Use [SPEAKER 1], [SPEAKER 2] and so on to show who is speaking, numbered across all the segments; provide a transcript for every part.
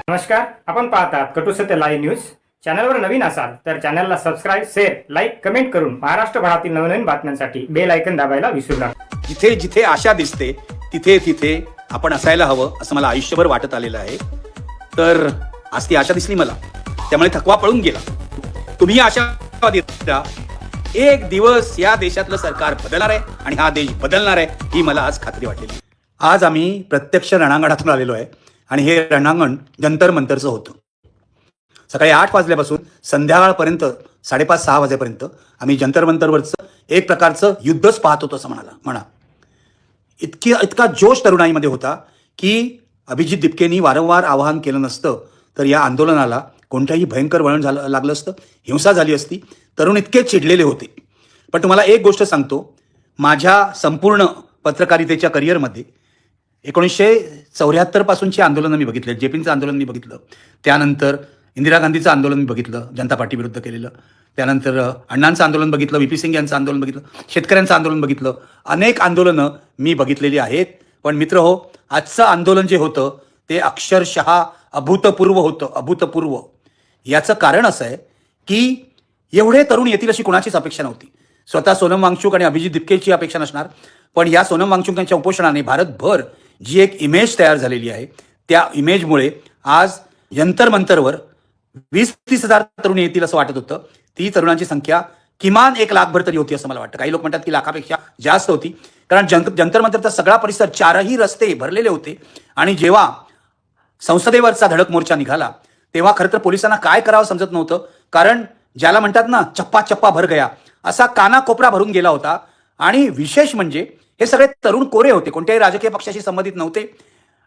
[SPEAKER 1] नमस्कार, आपण पाहतात कटू सत्य लाईव्ह न्यूज. चॅनलवर नवीन असाल तर चॅनलला सबस्क्राईब, शेअर, लाईक, कमेंट करून महाराष्ट्रभरातील नवनवीन बातम्यांसाठी बेल आयकन दाबायला विसरू नका.
[SPEAKER 2] जिथे जिथे आशा दिसते तिथे तिथे आपण असायला हवं असं मला आयुष्यभर वाटत आलेलं आहे. तर आज ती आशा दिसली मला, त्यामुळे थकवा पळून गेला. तुम्ही आशावादी राहा. एक दिवस या देशातलं सरकार बदलणार आहे आणि हा देश बदलणार आहे ही मला आज खात्री वाटलेली. आज आम्ही प्रत्यक्ष रणांगणातून आलेलो आहे आणि हे रणांगण जंतर मंतरचं होतं. सकाळी 8 वाजल्यापासून संध्याकाळपर्यंत 5:30-6 वाजेपर्यंत आम्ही जंतर मंतरवरचं एक प्रकारचं युद्धच पाहत होतो असं म्हणा. इतका जोश तरुणाईमध्ये होता की अभिजित दिपकेंनी वारंवार आवाहन केलं नसतं तर या आंदोलनाला कोणत्याही भयंकर वळण लागलं असतं, हिंसा झाली असती. तरुण इतके चिडलेले होते. पण तुम्हाला एक गोष्ट सांगतो, माझ्या संपूर्ण पत्रकारितेच्या करिअरमध्ये 1974 पासूनची आंदोलनं मी बघितले. जेपींचं आंदोलन मी बघितलं, त्यानंतर इंदिरा गांधीचं आंदोलन मी बघितलं जनता पार्टी विरुद्ध केलेलं, त्यानंतर अण्णांचं आंदोलन बघितलं, व्ही पी सिंग यांचं आंदोलन बघितलं, शेतकऱ्यांचं आंदोलन बघितलं. अनेक आंदोलनं मी बघितलेली आहेत. पण मित्र हो, आजचं आंदोलन जे होतं ते अक्षरशः अभूतपूर्व होतं, अभूतपूर्व. याचं कारण असं आहे की एवढे तरुण येतील अशी कोणाचीच अपेक्षा नव्हती. स्वतः सोनम वांगचुक आणि अभिजित दिपकेची अपेक्षा नसणार, पण या सोनम वांगचुक यांच्या उपोषणाने भारतभर जी एक इमेज तयार झालेली आहे त्या इमेजमुळे आज जंतर मंतरवर 20-30 हजार तरुण येतील असं वाटत होतं. ती तरुणांची संख्या किमान 1 लाखभर तरी होती असं मला वाटतं. काही लोक म्हणतात की लाखापेक्षा जास्त होती, कारण जंतर मंतरचा सगळा परिसर, 4ही रस्ते भरलेले होते. आणि जेव्हा संसदेवरचा धडक मोर्चा निघाला तेव्हा खरं तर पोलिसांना काय करावं समजत नव्हतं, कारण ज्याला म्हणतात ना चप्पा चप्पा भर गया, असा कानाकोपरा भरून गेला होता. आणि विशेष म्हणजे हे सगळे तरुण कोरे होते, कोणत्याही राजकीय पक्षाशी संबंधित नव्हते.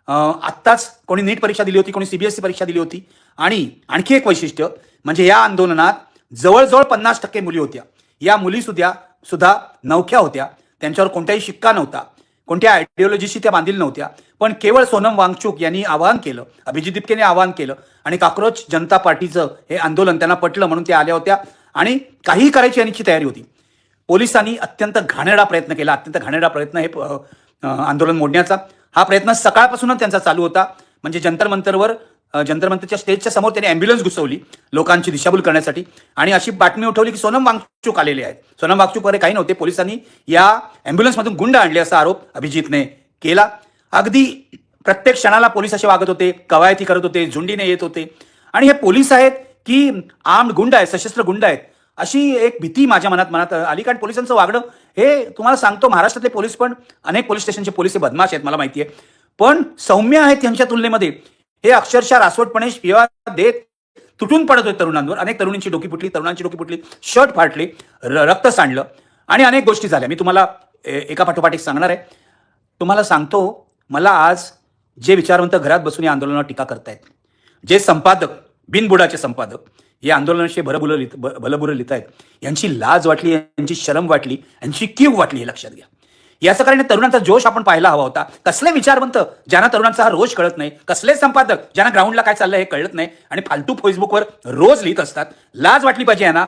[SPEAKER 2] आत्ताच कोणी नीट परीक्षा दिली होती, कोणी सीबीएसई परीक्षा दिली होती. आणि आणखी एक वैशिष्ट्य म्हणजे या आंदोलनात जवळजवळ 50% मुली होत्या. या मुली सुद्धा नवख्या होत्या, त्यांच्यावर कोणताही शिक्का नव्हता, कोणत्या आयडिओलॉजीशी त्या बांधील नव्हत्या. पण केवळ सोनम वांगचुक यांनी आवाहन केलं, अभिजित दिपकेने आवाहन केलं आणि कॉकरोच जनता पार्टीचं हे आंदोलन त्यांना पटलं म्हणून त्या आल्या होत्या आणि काहीही करायची यांची तयारी होती. पोलिसांनी अत्यंत घाणेरडा प्रयत्न केला, अत्यंत घाणेरडा प्रयत्न हे आंदोलन मोडण्याचा. हा प्रयत्न सकाळपासूनच त्यांचा चालू होता. म्हणजे जंतर मंतरच्या स्टेजच्या समोर त्यांनी ॲम्ब्युलन्स घुसवली लोकांची दिशाभूल करण्यासाठी आणि अशी बातमी उठवली की सोनम वांगचुक आलेले आहेत. सोनम वांगचुकवर काही नव्हते, पोलिसांनी या ॲम्ब्युलन्समधून गुंड आणले असा आरोप अभिजितने केला. अगदी प्रत्येक क्षणाला पोलीस असे वागत होते, कवायती करत होते, झुंडीने येत होते. आणि हे पोलीस आहेत की आर्म्ड गुंड आहेत, सशस्त्र गुंड आहेत, अशी एक भीती माझ्या मनात आली. कारण पोलिसांचं वागणं हे तुम्हाला सांगतो, महाराष्ट्रातले पोलीस पण, अनेक पोलीस स्टेशनचे पोलीस हे बदमाश आहेत मला माहिती आहे, पण सौम्य आहेत त्यांच्या तुलनेमध्ये. हे अक्षरशः रासवटपणे शिव्या देत तुटून पडत होते तरुणांवर. अनेक तरुणांची डोकी फुटली, शर्ट फाटले, रक्त सांडलं आणि अनेक गोष्टी झाल्या. मी तुम्हाला एका पाठोपाठ एक सांगणार आहे. तुम्हाला सांगतो, मला आज जे विचारवंत घरात बसून या आंदोलनावर टीका करतायत, जे संपादक, बिनबुडाचे संपादक या आंदोलनाशी भलबुरं लिहित आहेत, यांची लाज वाटली, यांची शरम वाटली, यांची कीव वाटली, हे लक्षात घ्या. याचं कारण तरुणांचा जोश आपण पाहायला हवा होता. कसले विचारवंत ज्यांना तरुणांचा हा रोष कळत नाही, कसले संपादक ज्यांना ग्राउंडला काय चाललंय हे कळत नाही आणि फालतू फेसबुकवर रोज लिहित असतात. लाज वाटली पाहिजे यांना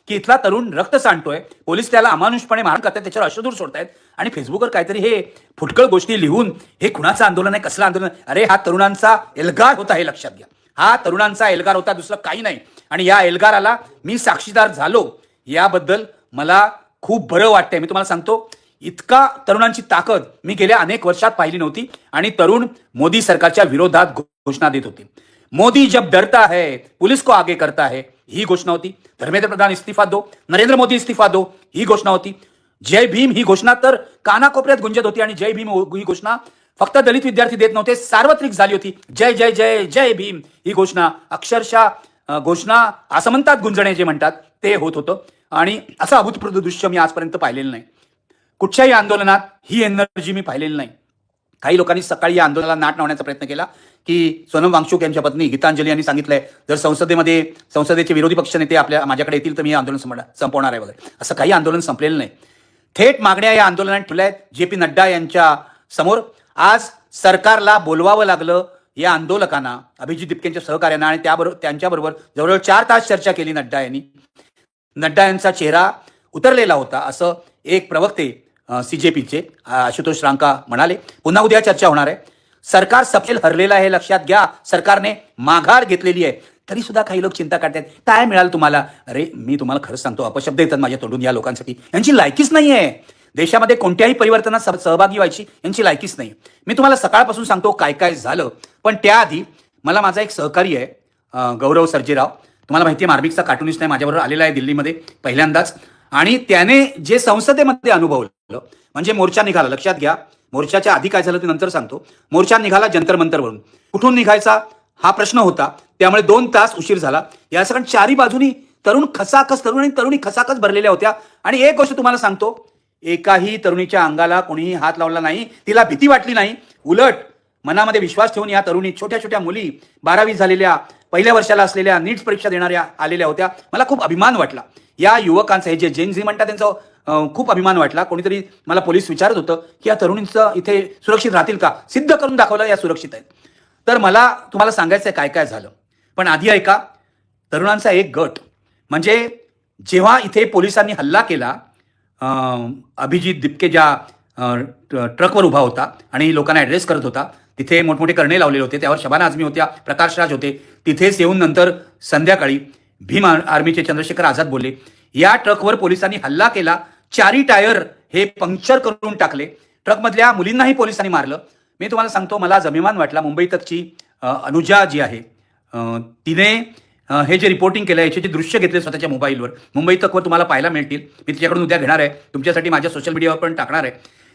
[SPEAKER 2] की इथला तरुण रक्त सांडतोय, पोलीस त्याला अमानुषपणे मारहाण करतात, त्याच्यावर अश्रूधूर सोडतायत आणि फेसबुकवर काहीतरी हे फुटकळ गोष्टी लिहून हे कुणाचं आंदोलन आहे, कसलं आंदोलन आहे. अरे हा तरुणांचा एल्गार होता, हे लक्षात घ्या. हा तरुणांचा एल्गार होता, दुसरं काही नाही. आणि या एल्गाराला मी साक्षीदार झालो, याबद्दल मला खूप बरं वाटतंय. मी तुम्हाला सांगतो, इतका तरुणांची ताकद मी गेल्या अनेक वर्षात पाहिली नव्हती. आणि तरुण मोदी सरकारच्या विरोधात घोषणा देत होते. मोदी जब डरता है पुलिस को आगे करता है, ही घोषणा होती. धर्मेंद्र प्रधान इस्तीफा दो, नरेंद्र मोदी इस्तीफा दो, ही घोषणा होती. जय भीम ही घोषणा तर कानाकोपऱ्यात गुंजत होती. आणि जय भीम ही घोषणा फक्त दलित विद्यार्थी देत नव्हते, सार्वत्रिक झाली होती. जय जय जय जय भीम ही घोषणा अक्षरशः घोषणा आसमंतात गुंजणे जे म्हणतात ते होत होतं. आणि असं अभूतपूर्व दृश्य मी आजपर्यंत पाहिलेलं नाही. कुठच्याही आंदोलनात ही एनर्जी मी पाहिलेली नाही. काही लोकांनी सकाळी या आंदोलनाला नाट लावण्याचा प्रयत्न केला की सोनम वांगचुक यांच्या पत्नी गीतांजली यांनी सांगितलंय जर संसदेचे विरोधी पक्ष नेते माझ्याकडे येतील तर मी हे आंदोलन संपवणार आहे वगैरे. असं काही आंदोलन संपलेलं नाही. थेट मागण्या या आंदोलनात ठेवल्या आहेत जे.पी. नड्डा यांच्या समोर. आज सरकारला बोलवावं लागलं या आंदोलकांना, अभिजित दिपकेंच्या सहकार्यांना, आणि त्यांच्याबरोबर जवळजवळ 4 तास चर्चा केली नड्डा यांनी. नड्डा यांचा चेहरा उतरलेला होता असं एक प्रवक्ते सीजेपीचे आशुतोष रांका म्हणाले. पुन्हा उद्या चर्चा होणार आहे. सरकार सपशेल हरलेलं आहे, लक्षात घ्या. सरकारने माघार घेतलेली आहे. तरी सुद्धा काही लोक चिंता काढतात, काय मिळालं तुम्हाला? अरे मी तुम्हाला खरंच सांगतो, अपशब्द येतात माझ्या तोंडून या लोकांसाठी. यांची लायकीच नाही आहे. देशामध्ये कोणत्याही परिवर्तनात सहभागी व्हायची यांची लायकीच नाही. मी तुम्हाला सकाळपासून सांगतो काय काय झालं. पण त्याआधी मला माझा एक सहकारी आहे, गौरव सर्जेराव. तुम्हाला माहिती आहे, मार्मिकचा कार्टुनिस्ट आहे, माझ्याबरोबर आलेला आहे दिल्लीमध्ये पहिल्यांदाच. आणि त्याने जे संसदेमध्ये अनुभवलं, म्हणजे मोर्चा निघाला. लक्षात घ्या, मोर्चाच्या आधी काय झालं ते नंतर सांगतो. मोर्चा निघाला जंतर मंतरवरून. कुठून निघायचा हा प्रश्न होता, त्यामुळे 2 तास उशीर झाला. या सगळ्या चारी बाजूनी तरुण आणि तरुणी खसाखस भरलेल्या होत्या. आणि एक गोष्ट तुम्हाला सांगतो, एकाही तरुणीच्या अंगाला कोणीही हात लावला नाही, तिला भीती वाटली नाही. उलट मनामध्ये विश्वास ठेवून या तरुणी, छोट्या छोट्या मुली, 12वी झालेल्या, पहिल्या वर्षाला असलेल्या, नीट परीक्षा देणाऱ्या आलेल्या होत्या. मला खूप अभिमान वाटला या युवकांचा. हे जे जेन झी म्हणतात त्यांचा खूप अभिमान वाटला. कोणीतरी मला पोलीस विचारत होतं की या तरुणींचं इथे सुरक्षित राहतील का? सिद्ध करून दाखवलं या सुरक्षित आहेत. तर मला तुम्हाला सांगायचं आहे काय काय झालं. पण आधी ऐका. तरुणांचा एक गट, म्हणजे जेव्हा इथे पोलिसांनी हल्ला केला, अभिजित दिपके ज्या ट्रकवर उभा होता आणि लोकांना ॲड्रेस करत होता, तिथे मोठमोठे करणे लावलेले होते. त्यावर शबाना आझमी होत्या, प्रकाश राज होते. तिथेच येऊन नंतर संध्याकाळी भीम आर्मीचे चंद्रशेखर आझाद बोलले. या ट्रकवर पोलिसांनी हल्ला केला. 4 टायर हे पंक्चर करून टाकले. ट्रकमधल्या मुलींनाही पोलिसांनी मारलं. मी तुम्हाला सांगतो, मला अभिमान वाटला. मुंबई तकची अनुजा जी आहे, तिने हे जे रिपोर्टिंग केलं, याचे जे दृश्य घेतले स्वतःच्या मोबाईलवर, मुंबई तकवर तुम्हाला पाहायला मिळतील. मी तिच्याकडून उद्या घेणार आहे, तुमच्यासाठी माझ्या सोशल मीडियावर पण टाकणार आहे.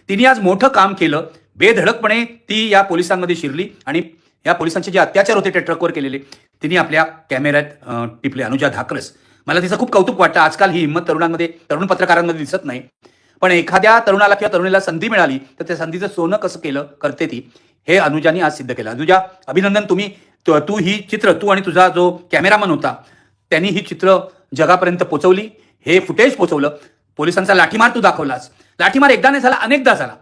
[SPEAKER 2] तिने आज मोठं काम केलं. बेधडकपणे ती या पोलिसांमध्ये शिरली आणि या पोलिसांचे जे अत्याचार होते त्या ट्रकवर केलेले तिने आपल्या कॅमेऱ्यात टिपले. अनुजा धाकरस, मला तिचं खूप कौतुक वाटतं. आजकाल ही हिंमत तरुण पत्रकारांमध्ये दिसत नाही. पण एखाद्या तरुणाला किंवा तरुणीला संधी मिळाली तर त्या संधीचं सोनं कसं करते ती, हे अनुजाने आज सिद्ध केलं. अनुजा, अभिनंदन. तू ही चित्र, तू आणि तुझा जो कॅमेरामन होता, त्यांनी ही चित्र जगापर्यंत पोहोचवली. हे फुटेज पोहोचवलं. पोलिसांचा लाठीमार तू दाखवलास. लाठीमार एकदा नाही झाला, अनेकदा झाला.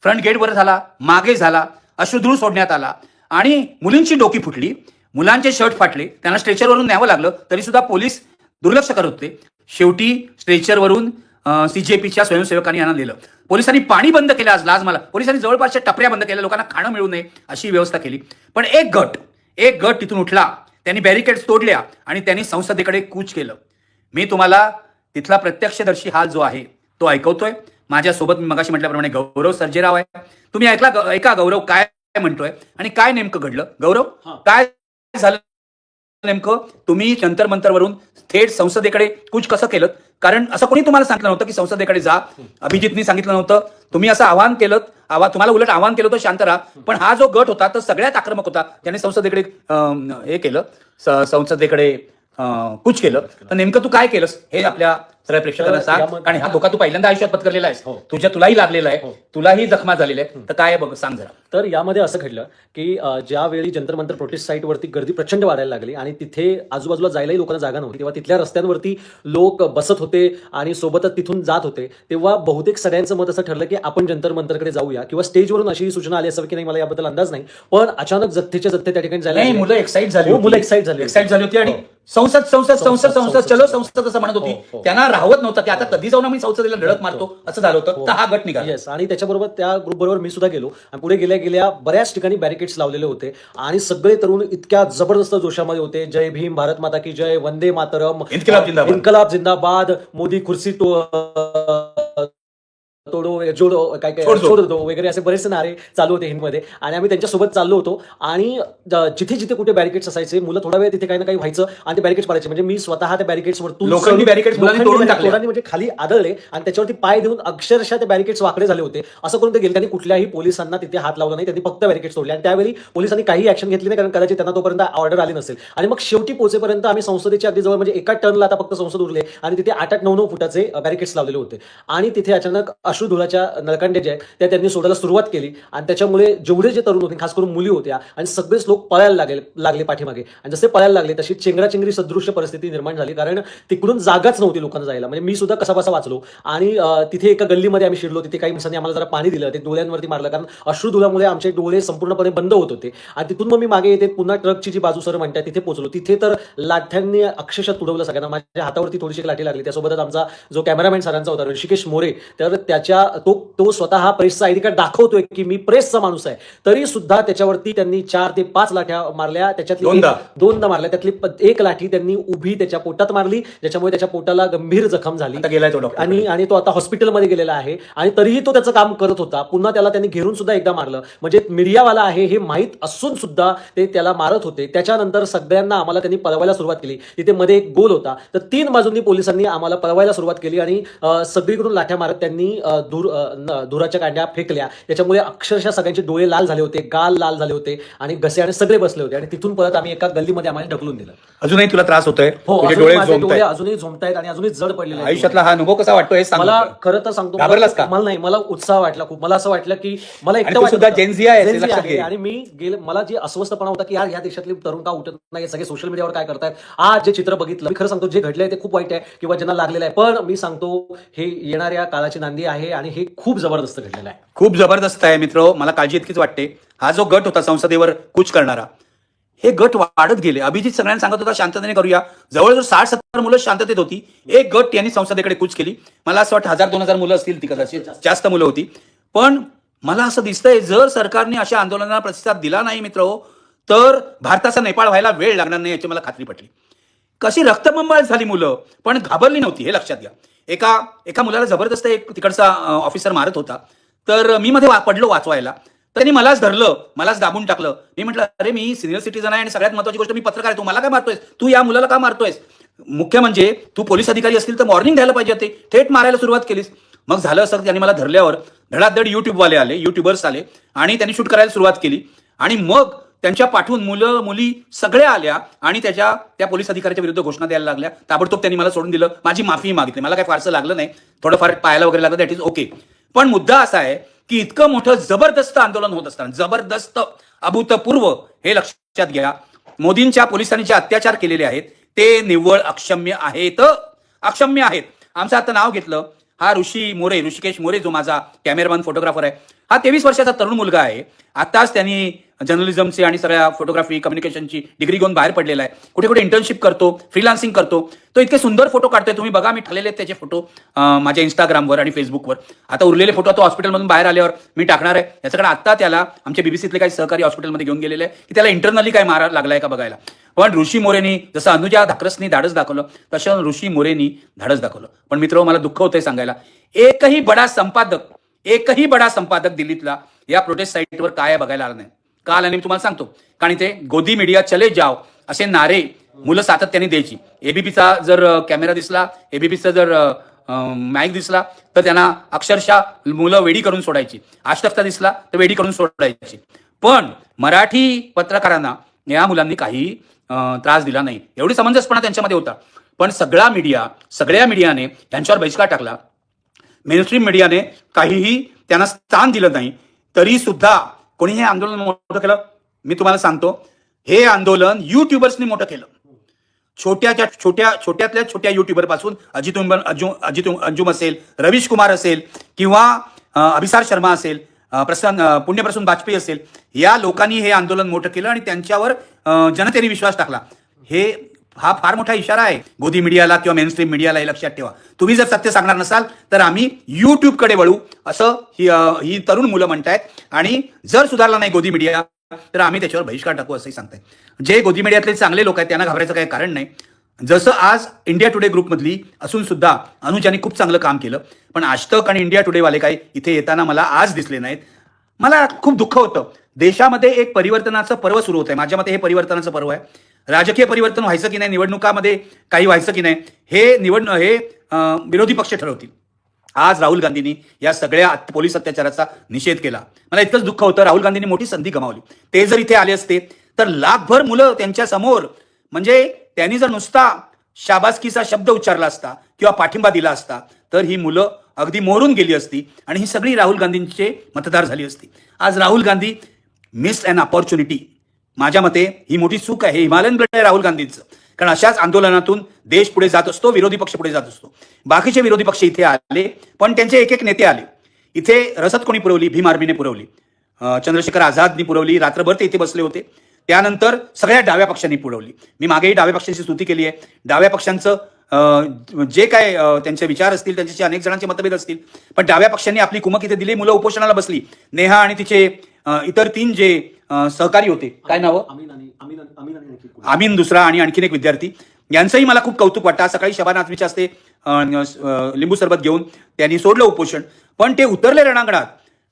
[SPEAKER 2] फ्रंट गेटवर झाला, मागे झाला, अश्रुधूर सोडण्यात आला आणि मुलींची डोकी फुटली, मुलांचे शर्ट फाटले, त्यांना स्ट्रेचरवरून न्यावं लागलं. तरी सुद्धा पोलीस दुर्लक्ष करत होते. शेवटी स्ट्रेचरवरून CJPच्या स्वयंसेवकांनी यांना दिलं. पोलिसांनी पाणी बंद केलं. आज लाज मला. पोलिसांनी जवळपासच्या टपऱ्या बंद केल्या, लोकांना खाणं मिळू नये अशी व्यवस्था केली. पण एक गट तिथून उठला. त्यांनी बॅरिकेड्स तोडल्या आणि त्यांनी संसदेकडे कूच केलं. मी तुम्हाला तिथला प्रत्यक्षदर्शी हाल जो आहे तो ऐकवतोय. माझ्यासोबत मी मगाशी म्हटल्याप्रमाणे गौरव सर्जेराव आहे. तुम्ही ऐका गौरव काय म्हणतोय आणि काय नेमकं घडलं. गौरव, काय झालं नेमकं? तुम्ही जंतर मंतरवरून थेट संसदेकडे कूच कसं केलं? कारण असं कोणी तुम्हाला सांगितलं नव्हतं की संसदेकडे जा. अभिजितनी सांगितलं नव्हतं. तुम्ही असं आवाहन केलं, तुम्हाला उलट आवाहन केलं होतं शांत राहा. पण हा जो गट होता तो सगळ्यात आक्रमक होता. त्याने संसदेकडे हे केलं, संसदेकडे कूच केलं. तर नेमकं तू काय केलंस हे आपल्या सगळ्या प्रेक्षकांना सांग. आणि हा धोका तू पहिल्यांदा आयुष्यात पत्करलेला आहेस. तुलाही लागलेला आहे, तुलाही जखमा झालेल्या आहे. तर काय बघ, सांग जरा.
[SPEAKER 3] तर यामध्ये असं घडलं की ज्यावेळी जंतर मंतर प्रोटेस्ट साईटवरती गर्दी प्रचंड वाढायला लागली आणि तिथे आजूबाजूला जायलाही लोकांना जागा नव्हती, तेव्हा तिथल्या रस्त्यांवरती लोक बसत होते आणि सोबतच तिथून जात होते. तेव्हा बहुतेक सगळ्यांचं मत असं ठरलं की आपण जंतर मंतरकडे जाऊया, किंवा स्टेजवरून अशी सूचना आली असावी की नाही, मला याबद्दल अंदाज नाही. पण अचानक जथ्थेच्या जथ्थे त्या ठिकाणी जायला
[SPEAKER 2] मुलं एक्साइट झाली,
[SPEAKER 3] मुलं एक्साइट झाली
[SPEAKER 2] होती आणि संसद चलो संसद असं म्हणत होती. त्यांना राहवत नव्हतं की आता कधी जाऊन आम्ही संसदेला लढत मारतो, असं झालं होतं. तर हा गट निघाला.
[SPEAKER 3] येस, आणि त्याच्याबरोबर त्या ग्रुप बरोबर मी सुद्धा गेलो आणि पुढे गेल्या बऱ्याच ठिकाणी बॅरिकेड्स लावलेले होते आणि सगळे तरुण इतक्या जबरदस्त जोशामध्ये होते. जय भीम, भारत माता की जय, वंदे मातरम, इन्कलाब जिंदाबाद, मोदी खुर्सी तोडो, जोडो, काय छोड दो वगैरे असे बरेचसे नारे चालू होते हिंदमध्ये. आणि आम्ही त्यांच्यासोबत चाललो होतो आणि जिथे जिथे कुठे बॅरिकेड्स असायचे, मुलं थोडा वेळ तिथे काही ना काही व्हायचं आणि ते बॅरिकेड्स पाडायचे. म्हणजे मी स्वतः त्या बॅरिकेड्सवर तोडांनी म्हणजे खाली आदळले आणि त्याच्यावरती पाय देऊन अक्षरशः ते बॅरिकेड्स वाकडे झाले होते. असं करून ते गेले. त्यांनी कुठल्याही पोलिसांना तिथे हात लावला नाही, त्यांनी फक्त बॅरिकेड्स तोडले. आणि त्यावेळी पोलिसांनी काही ऍक्शन घेतली नाही, कारण कदाचित त्यांना तोपर्यंत ऑर्डर आली नसेल. आणि मग शेवटी पोहोचेपर्यंत आम्ही संसदेच्या अगदी जवळ, म्हणजे एका टर्नला आता फक्त संसद उरले आणि तिथे 8-9 फुटाचे बॅरिकेड्स लावलेले होते. आणि तिथे अचानक अश्रुधुराच्या नळकांडे जे त्या त्यांनी सोडायला सुरुवात केली आणि त्याच्यामुळे जेवढे जे तरुण होते, खास करून मुली होत्या, आणि सगळेच लोक पळायला लागले पाठीमागे. आणि जसे पळायला लागले तशी चेंगराचेंगरी सदृश्य परिस्थिती निर्माण झाली, कारण तिकडून जागाच नव्हती लोकांना जायला. म्हणजे मी सुद्धा कसाबसा वाचलो. आणि तिथे एका गल्लीमध्ये आम्ही शिरलो. तिथे काही माणसांनी आम्हाला जरा पाणी दिलं, ते डोळ्यांवरती मारलं, कारण अश्रुधुरामुळे आमचे डोळे संपूर्णपणे बंद होत होते. आणि तिथून मग मी मागे येते पुन्हा ट्रकची जी बाजू सर म्हणतात तिथे पोहोचलो. तिथे तर लाठ्यांनी अक्षरशः तुडवलं सगळ्यांना. माझ्या हातावरती थोडीशी लाठी लागली. त्यासोबतच आमचा जो कॅमेरामॅन सरांचा होता ऋषिकेश मोरे, तर त्याच्या तो स्वतः प्रेसचा आयडी कार्ड दाखवतोय की मी प्रेसचा माणूस आहे, तरी सुद्धा त्याच्यावरती त्यांनी 4 ते 5 लाठ्या मारल्या. त्याच्यातली दोनदा मारल्या, त्यातली एक लाठी त्यांनी उभी त्याच्या पोटात मारली, ज्याच्यामुळे त्याच्या पोटाला गंभीर जखम झाली आणि तो आता हॉस्पिटलमध्ये गेलेला आहे. आणि तरीही तो त्याचं काम करत होता. पुन्हा त्याला त्यांनी घेरून सुद्धा एकदा मारलं. म्हणजे मीडियावाला आहे हे माहीत असून सुद्धा ते त्याला मारत होते. त्याच्यानंतर सगळ्यांना आम्हाला त्यांनी पळवायला सुरुवात केली. तिथे मध्ये एक गोल होता, तर 3 बाजूंनी पोलिसांनी आम्हाला पळवायला सुरुवात केली आणि सगळीकडून लाठ्या मारत त्यांनी धुराच्या कांड्या फेकल्या. त्याच्यामुळे अक्षरशः सगळ्यांचे डोळे लाल झाले होते, गाल लाल झाले होते आणि घसे सगळे बसले होते. आणि तिथून परत आम्ही एका गल्लीमध्ये आम्हाला ढकलून दिलं.
[SPEAKER 2] अजूनही तुला त्रास होतोय?
[SPEAKER 3] हो, डोळे अजूनही झोमतायत आणि अजूनही जड पडलेले.
[SPEAKER 2] आयुष्यातला हा अनुभव कसा वाटतोय?
[SPEAKER 3] मला खरं तर सांगतो, मला नाही, मला उत्साह वाटला खूप. मला असं वाटलं की मला एकटं आणि मी मला जे अस्वस्थपणा होता की यार या देशातले तरुण का उठत नाही, सगळे सोशल मीडियावर काय करतायत. आज जे चित्र बघितलं, मी खरं सांगतो जे घडलंय ते खूप वाईट आहे किंवा ज्यांना लागलेलं आहे, पण मी सांगतो हे येणाऱ्या काळाची नांदी आहे आणि हे खूप जबरदस्त घडलेलं आहे.
[SPEAKER 2] खूप जबरदस्त आहे मित्र. मला काळजी इतकीच वाटते, हा जो गट होता संसदेवर कूच करणारा, हे गट वाढत गेले. अभिजित सगळ्यांना सांगत होता शांततेने करूया. जवळजवळ 60-70 मुलं शांततेत होती. एक गट यांनी संसदेकडे कूच केली. मला असं वाटतं 1000-2000 मुलं असतील ती, कदाचित जास्त मुलं होती. पण मला असं दिसतंय जर सरकारने अशा आंदोलनाला प्रतिसाद दिला नाही मित्र, तर भारताचा नेपाळ व्हायला वेळ लागणार नाही याची मला खात्री पटली. कशी रक्तबंबाळ झाली मुलं, पण घाबरली नव्हती, हे लक्षात घ्या. एका मुलाला जबरदस्त एक तिकडचा ऑफिसर मारत होता, तर मी मध्ये पडलो वाचवायला, तर त्यांनी मलाच धरलं, मलाच दाबून टाकलं. मी म्हटलं अरे मी सिनियर सिटीजन आहे आणि सगळ्यात महत्त्वाची गोष्ट मी पत्रकार आहे, तू मला काय मारतोयस, तू या मुलाला का मारतोयस. मुख्य म्हणजे तू पोलीस अधिकारी असतील तर वॉर्निंग द्यायला पाहिजे होते, थेट मारायला सुरुवात केलीस. मग झालं असं त्यांनी मला धरल्यावर धडाधड युट्यूबवाले आले, युट्यूबर्स आले आणि त्यांनी शूट करायला सुरुवात केली. आणि मग त्यांच्या पाठवून मुलं मुली सगळ्या आल्या आणि त्या पोलीस अधिकाऱ्याच्या विरुद्ध घोषणा द्यायला लागल्या. ताबडतोब त्यांनी मला सोडून दिलं, माझी माफी मागितली. मला काय फारसं लागलं नाही, थोडंफार पायाला वगैरे लागलं, दॅट इज ओके. पण मुद्दा असा आहे की इतकं मोठं जबरदस्त आंदोलन होत असताना, जबरदस्त अभूतपूर्व, हे लक्षात घ्या, मोदींच्या पोलिसांनी जे अत्याचार केलेले आहेत ते निव्वळ अक्षम्य आहेत, अक्षम्य आहेत. आमचं आता नाव घेतलं, हा ऋषिकेश मोरे जो माझा कॅमेरामॅन फोटोग्राफर आहे, हा 23 वर्षाचा तरुण मुलगा आहे. आताच त्यांनी जर्नलिझमचे आणि सगळ्या फोटोग्राफी कम्युनिकेशनची डिग्री घेऊन बाहेर पडलेला आहे. कुठे कुठे इंटर्नशिप करतो, फ्रीलान्सिंग करतो. तो इतके सुंदर फोटो काढतोय, तुम्ही बघा, मी ठरलेले आहेत त्याचे फोटो माझ्या इंस्टाग्रामवर आणि फेसबुकवर. आता उरलेले फोटो तो हॉस्पिटलमधून बाहेर आल्यावर मी टाकणार आहे. याच्याकडे आता त्याला आमच्या बीबीसीतले काही सहकारी हॉस्पिटलमध्ये घेऊन गेलेले आहे की त्याला इंटरनली काय मारा लागलाय का बघायला. पण ऋषी मोरेनी जसं अनुजा धाकरसनी धाडस दाखवलं, तसं ऋषी मोरेनी धाडस दाखवलं. पण मित्र, मला दुःख होतंय सांगायला, एकही बडा संपादक दिल्लीतला या प्रोटेस्ट साईटवर काय बघायला आला नाही. काल आणि मी तुम्हाला सांगतो, कारण इथे गोदी मीडिया चले जाव असे नारे मुलं सातत्याने द्यायची. एबीपीचा जर कॅमेरा दिसला, एबीपीचा जर माईक दिसला तर त्यांना अक्षरशः मुलं वेडी करून सोडायची. आजतकचा दिसला तर वेडी करून सोडायची. पण मराठी पत्रकारांना या मुलांनी काही त्रास दिला नाही, एवढी समंजसपणा त्यांच्यामध्ये होता. पण सगळ्या मीडियाने त्यांच्यावर बहिष्कार टाकला. मेनस्ट्रीम मीडियाने काहीही त्यांना स्थान दिलं नाही. तरी सुद्धा कोणी हे आंदोलन मोठं केलं. मी तुम्हाला सांगतो, हे आंदोलन युट्यूबर्सनी मोठं केलं. छोट्यातल्या छोट्या युट्यूबर पासून अंजुम असेल, रवीश कुमार असेल किंवा अभिसार शर्मा असेल, पुण्यप्रसून वाजपेयी असेल, या लोकांनी हे आंदोलन मोठं केलं आणि त्यांच्यावर जनतेने विश्वास टाकला. हा फार मोठा इशारा आहे गोदी मीडियाला किंवा मेनस्ट्रीम मीडियाला. हे लक्षात ठेवा, तुम्ही जर सत्य सांगणार नसाल तर आम्ही युट्यूबकडे वळू, असं ही तरुण मुलं म्हणतायत. आणि जर सुधारला नाही गोदी मीडिया तर आम्ही त्याच्यावर बहिष्कार टाकू असंही सांगतायत. जे गोदी मीडियातले चांगले लोक आहेत त्यांना घाबरायचं काही कारण नाही. जसं आज इंडिया टुडे ग्रुपमधली असून सुद्धा अनुजाने खूप चांगलं काम केलं, पण आजतक आणि इंडिया टुडेवाले काही इथे येताना मला आज दिसले नाहीत. मला खूप दुःख होतं. देशामध्ये एक परिवर्तनाचं पर्व सुरू होत आहे. माझ्या मते हे परिवर्तनाचं पर्व आहे. राजकीय परिवर्तन व्हायचं की नाही, निवडणुकामध्ये काही व्हायचं की नाही, हे विरोधी पक्ष ठरवतील. आज राहुल गांधींनी या सगळ्या पोलीस अत्याचाराचा निषेध केला. मला इतकंच दुःख होतं, राहुल गांधींनी मोठी संधी गमावली. ते जर इथे आले असते तर लाखभर मुलं त्यांच्या समोर, म्हणजे त्यांनी जर नुसता शाबासकीचा शब्द उच्चारला असता किंवा पाठिंबा दिला असता तर ही मुलं अगदी मोहरून गेली असती आणि ही सगळी राहुल गांधींचे मतदार झाली असती. आज Rahul Gandhi miss an opportunity. माझ्या मते ही मोठी चूक आहे. हे हिमालयन ब्लड आहे राहुल गांधींचं. कारण अशाच आंदोलनातून देश पुढे जात असतो, विरोधी पक्ष पुढे जात असतो. बाकीचे विरोधी पक्ष इथे आले, पण त्यांचे एक नेते आले. इथे रसद कोणी पुरवली? भीम आर्मीने पुरवली, चंद्रशेखर आझादनी पुरवली. रात्रभर ते इथे बसले होते. त्यानंतर सगळ्या डाव्या पक्षांनी पुरवली. मी मागेही डाव्या पक्षांची स्तुती केली आहे. डाव्या पक्षांचं जे काय त्यांचे विचार असतील, त्यांच्याशी अनेक जणांचे मतभेद असतील, पण डाव्या पक्षांनी आपली कुमक इथे दिली. मुलं उपोषणाला बसली. नेहा आणि तिचे इतर 3 जे सहकारी होते, काय नाव, आमीन दुसरा आणि आणखीन एक विद्यार्थी, यांचंही मला खूप कौतुक वाटतं. सकाळी शबाना आझमीच्या हस्ते लिंबू सरबत घेऊन त्यांनी सोडलं उपोषण, पण ते उतरले रणांगणात.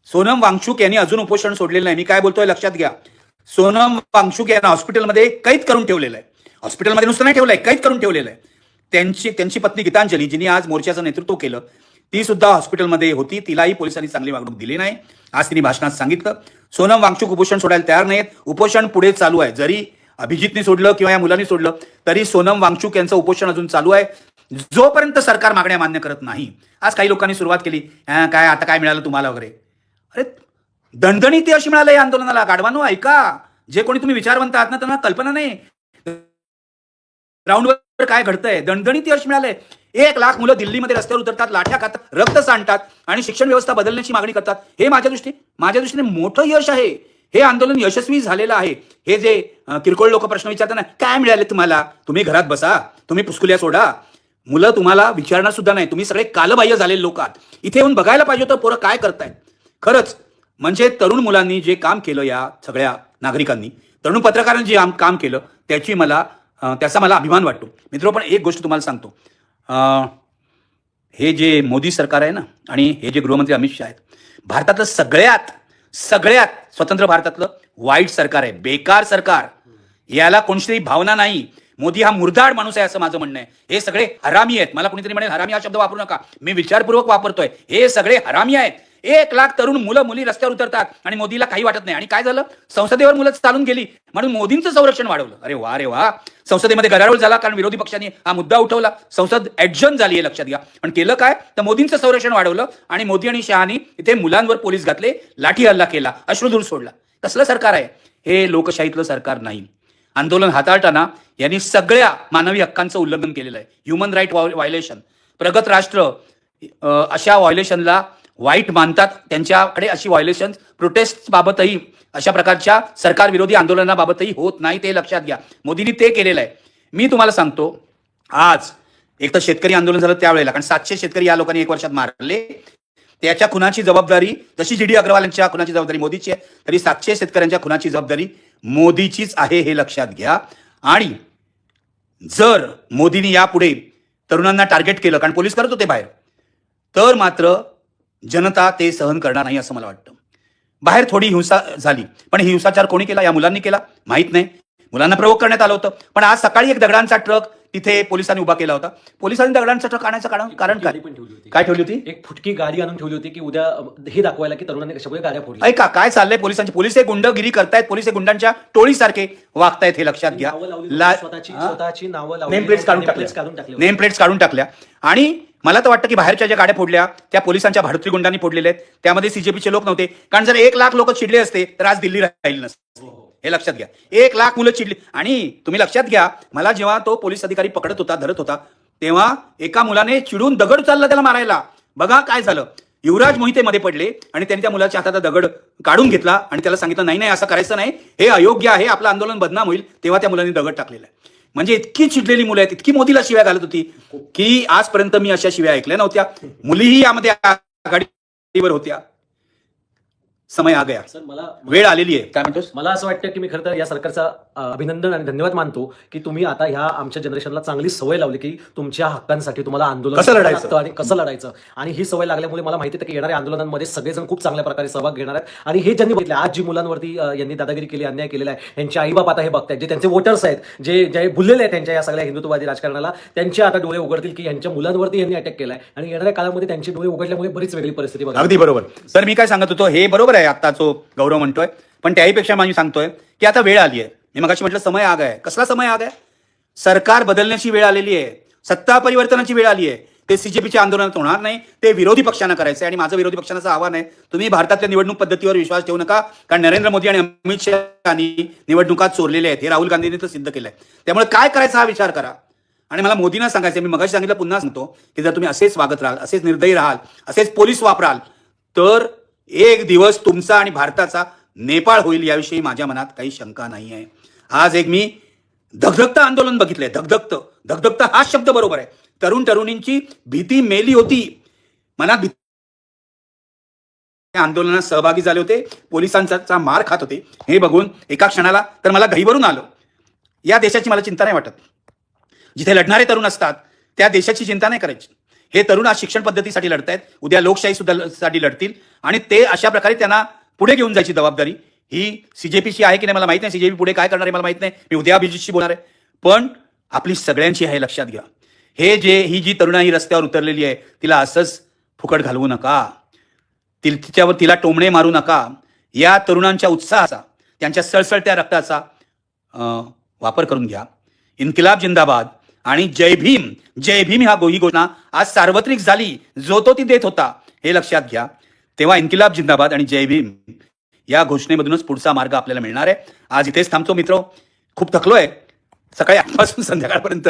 [SPEAKER 2] सोनम वांगचुक यांनी अजून उपोषण सोडलेलं नाही. मी काय बोलतोय लक्षात घ्या. सोनम वांगचुक यांना हॉस्पिटलमध्ये कैद करून ठेवलेलं आहे. हॉस्पिटलमध्ये नुसतं नाही ठेवलंय, कैद करून ठेवलेलं आहे. त्यांची पत्नी गीतांजली, जिने आज मोर्चाचं नेतृत्व केलं, ती सुद्धा हॉस्पिटलमध्ये होती. तिलाही पोलिसांनी चांगली वागणूक दिली नाही. आज तिने भाषणात सांगितलं सोनम वांगचुक उपोषण सोडायला तयार नाहीत. उपोषण पुढे चालू आहे. जरी अभिजितने सोडलं किंवा या मुलांनी सोडलं तरी सोनम वांगचुक यांचं उपोषण अजून चालू आहे, जोपर्यंत सरकार मागण्या मान्य करत नाही. आज काही लोकांनी सुरुवात केली, काय आता काय मिळालं तुम्हाला वगैरे. अरे दणदणीत अशी मिळालं या आंदोलनाला. गाढवांनो ऐका, जे कोणी तुम्ही विचारवंत आहात ना, त्यांना कल्पना नाही ग्राउंडवर काय घडतंय. दणदणीत यश मिळालंय. 1 लाख मुलं दिल्लीमध्ये रस्त्यावर उतरतात, लाठ्या खातात, रक्त सांडतात आणि शिक्षण व्यवस्था बदलण्याची मागणी करतात. हे माझ्या दृष्टीने मोठं यश आहे. हे आंदोलन यशस्वी झालेलं आहे. हे जे किरकोळ लोक प्रश्न विचारताना काय मिळाले तुम्हाला, तुम्ही घरात बसा, तुम्ही पुस्कुल्या सोडा, मुलं तुम्हाला विचारणार सुद्धा नाही. तुम्ही सगळे कालबाह्य झालेले लोक आहात. इथे येऊन बघायला पाहिजे होतं पोरं काय करतायत. खरंच म्हणजे तरुण मुलांनी जे काम केलं, या सगळ्या नागरिकांनी, तरुण पत्रकारांनी जे काम केलं, त्याचा मला अभिमान वाटतो. मित्रो, पण एक गोष्ट तुम्हाला सांगतो, हे जे मोदी सरकार आहे ना आणि हे जे गृहमंत्री अमित शहा आहेत, भारतातलं सगळ्यात स्वतंत्र भारतातलं वाईट सरकार आहे, बेकार सरकार. याला कोणतीही भावना नाही. मोदी हा मुर्दाड माणूस आहे असं माझं म्हणणं आहे. हे सगळे हरामी आहेत. मला कुणीतरी म्हणेल हरामी हा शब्द वापरू नका, मी विचारपूर्वक वापरतोय. हे सगळे हरामी आहेत. 1 लाख तरुण मुलं मुली रस्त्यावर उतरतात आणि मोदीला काही वाटत नाही. आणि काय झालं, संसदेवर मुलं चालून गेली म्हणून मोदींचं संरक्षण वाढवलं. अरे वा, संसदेमध्ये गदारोळ झाला कारण विरोधी पक्षांनी हा मुद्दा उठवला. संसद ऍडजर्न झाली आहे, लक्षात घ्या. पण केलं काय, तर मोदींचं संरक्षण वाढवलं आणि मोदी आणि शहानी इथे मुलांवर पोलीस घातले, लाठी हल्ला केला, अश्रुधूर सोडला. कसलं सरकार आहे हे? लोकशाहीतलं सरकार नाही. आंदोलन हाताळताना यांनी सगळ्या मानवी हक्कांचं उल्लंघन केलेलं आहे. Human right violation. प्रगत राष्ट्र अशा व्हायोलेशनला वाईट मानतात. त्यांच्याकडे अशी व्हायोलेशन प्रोटेस्ट बाबतही, अशा प्रकारच्या सरकार विरोधी आंदोलनाबाबतही होत नाही, ते लक्षात घ्या. मोदींनी ते केलेलं आहे. मी तुम्हाला सांगतो, आज एक तर शेतकरी आंदोलन झालं त्यावेळेला, कारण 700 शेतकरी या लोकांनी 1 वर्षात मारले. त्याच्या खुनाची जबाबदारी, जशी GD अग्रवाल यांच्या खुनाची जबाबदारी मोदीची आहे, तरी 700 शेतकऱ्यांच्या खुनाची जबाबदारी मोदीचीच आहे, हे लक्षात घ्या. आणि जर मोदींनी यापुढे तरुणांना टार्गेट केलं, कारण पोलीस करत होते बाहेर, तर मात्र जनता ते सहन करणार नाही असं मला वाटतं. बाहेर थोडी हिंसा झाली, पण ही हिंसाचार कोणी केला? या मुलांनी केला? माहित नाही. मुलांना प्रवोक करण्यात आलं होतं. पण आज सकाळी एक दगडांचा ट्रक तिथे पोलिसांनी उभा केला होता. पोलिसांनी दगडांचा ट्रक आणायचं कारण काय ठेवली होती?
[SPEAKER 3] एक फुटकी गाडी आणून ठेवली होती की उद्या हे दाखवायला की तरुणांनी कशामुळे गाड्या फोडल्या.
[SPEAKER 2] ऐका काय चाललंय पोलिसांची. पोलीस हे गुंडगिरी करतायत, पोलीस हे गुंडांच्या टोळीसारखे वागतायत, हे लक्षात घ्या.
[SPEAKER 3] स्वतःची नावं
[SPEAKER 2] नेम प्लेट्स काढून टाकल्या. आणि मला तर वाटतं की बाहेरच्या ज्या गाड्या फोडल्या त्या पोलिसांच्या भाडुत्री गुंडांनी फोडलेल्या आहेत. त्यामध्ये CJPचे लोक नव्हते. कारण जर 1 लाख लोक चिडले असते तर आज दिल्ली राहिली नसते, हे लक्षात घ्या. 1 लाख मुलं चिडली. आणि तुम्ही लक्षात घ्या, मला जेव्हा तो पोलीस अधिकारी पकडत होता, धरत होता, तेव्हा एका मुलाने चिडून दगड उचलला त्याला मारायला. बघा काय झालं. युवराज मोहिते मध्ये पडले आणि त्यांनी त्या मुलाच्या हातात दगड काढून घेतला आणि त्याला सांगितलं नाही असं करायचं नाही, हे अयोग्य आहे, आपलं आंदोलन बदनाम होईल. तेव्हा त्या मुलांनी दगड टाकलेला आहे. म्हणजे इतकी चिडलेली मुलं आहेत, इतकी मोदीला शिव्या घालत होती की आजपर्यंत मी अशा शिव्या ऐकल्या नव्हत्या. मुलीही यामध्ये आघाडीवर होत्या. समय आ गया, वेळ आलेली आहे. काय म्हणतोस?
[SPEAKER 3] मला असं वाटतं की मी खरं तर या सरकारचा अभिनंदन आणि धन्यवाद मानतो की तुम्ही आता ह्या आमच्या जनरेशनला चांगली सवय लावली की तुमच्या हक्कांसाठी तुम्हाला आंदोलन
[SPEAKER 2] कसं लढायचं
[SPEAKER 3] आणि कसं लढायचं. आणि ही सवय लागल्यामुळे मला माहिती आहे की येणाऱ्या आंदोलनांमध्ये सगळेजण खूप चांगल्या प्रकारे सहभाग घेणार आहेत. आणि हे ज्यांनी बघितलं, आज जी मुलांवरती यांनी दादागिरी केली, अन्याय केलेला आहे, यांचे आईबाप आता हे बघतायत, जे त्यांचे वोटर्स आहेत, जे भुललेले आहेत त्यांच्या या सगळ्या हिंदुत्ववादी राजकारणाला, त्यांचे आता डोळे उघडतील की यांच्या मुलांवरती यांनी अटॅक केलाय. आणि येणाऱ्या काळामध्ये त्यांचे डोळे उघडल्यामुळे बरीच वेगळी परिस्थिती बघा.
[SPEAKER 2] अगदी बरोबर. तर मी काय सांगत होतो, हे बरोबर आहे आता जो गौरव म्हणतोय, पण त्याहीपेक्षा मी सांगतोय की आता वेळ आली आहे. मी मगाशी म्हटलं समय आ गया. कसला समय आ गया? सरकार बदलण्याची वेळ आलेली आहे, सत्ता परिवर्तनाची वेळ आली आहे. ते CJPच्या आंदोलनात होणार नाही, ते विरोधी पक्षांना करायचं आहे. आणि माझं विरोधी पक्षांचं आव्हान आहे, तुम्ही भारतातल्या निवडणूक पद्धतीवर विश्वास ठेवू नका. कारण नरेंद्र मोदी आणि अमित शहानी निवडणुकात चोरलेले आहेत, हे राहुल गांधींनी तर सिद्ध केलंय. त्यामुळे काय करायचं हा विचार करा. आणि मला मोदींना सांगायचं, मी मगाशी सांगितलं, पुन्हा सांगतो की जर तुम्ही असेच वागत राहाल, असेच निर्दयी राहाल, असेच पोलीस वापराल, तर एक दिवस तुमचा आणि भारताचा नेपाळ होईल, याविषयी माझ्या मनात काही शंका नाही आहे. आज एक मी धगधगतं आंदोलन बघितलंय. धगधगतं हा शब्द बरोबर आहे. तरुण तरुणींची भीती मेली होती, मनात भीती, आंदोलनात सहभागी झाले होते, पोलिसांचा मार खात होते. हे बघून एका क्षणाला तर मला घहीभरून आलं. या देशाची मला चिंता नाही वाटत. जिथे लढणारे तरुण असतात त्या देशाची चिंता नाही करायची. हे तरुण आज शिक्षण पद्धतीसाठी लढतायत, उद्या लोकशाही सुद्धा साठी लढतील आणि ते अशा प्रकारे त्यांना पुढे घेऊन जायची जबाबदारी ही सीजेपीची आहे की नाही मला माहित नाही. सीजेपी पुढे काय करणार आहे मला माहित नाही. मी उद्या अभिजितशी बोलणार आहे, पण आपली सगळ्यांची आहे, लक्षात घ्या. ही जी तरुणाई रस्त्यावर उतरलेली आहे तिला असंच फुकट घालवू नका. तिला टोमणे मारू नका. या तरुणांच्या उत्साहाचा, त्यांच्या सळसळत्या रक्ताचा वापर करून घ्या. इन्किलाब जिंदाबाद आणि जय भीम, जय भीम ही घोषणा आज सार्वत्रिक झाली, जो तो ती देत होता, हे लक्षात घ्या. तेव्हा इन्किलाब जिंदाबाद आणि जय भीम या घोषणेमधूनच पुढचा मार्ग आपल्याला मिळणार आहे. आज इथेच थांबतो मित्र. खूप थकलोय. सकाळी 8 पासून संध्याकाळपर्यंत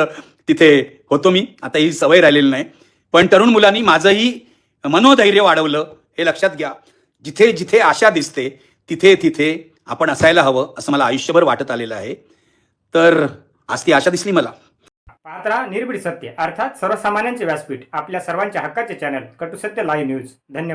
[SPEAKER 2] तिथे होतो मी. आता ही सवय राहिलेली नाही, पण तरुण मुलांनी माझंही मनोधैर्य वाढवलं, हे लक्षात घ्या. जिथे जिथे आशा दिसते तिथे तिथे आपण असायला हवं असं मला आयुष्यभर वाटत आलेलं आहे. तर आज ती आशा दिसली मला.
[SPEAKER 1] पाहत राहा निर्भीड सत्य, अर्थात सर्वसामान्यांचे व्यासपीठ, आपल्या सर्वांच्या हक्काचे चॅनल कटू सत्य लाईव्ह न्यूज. धन्यवाद.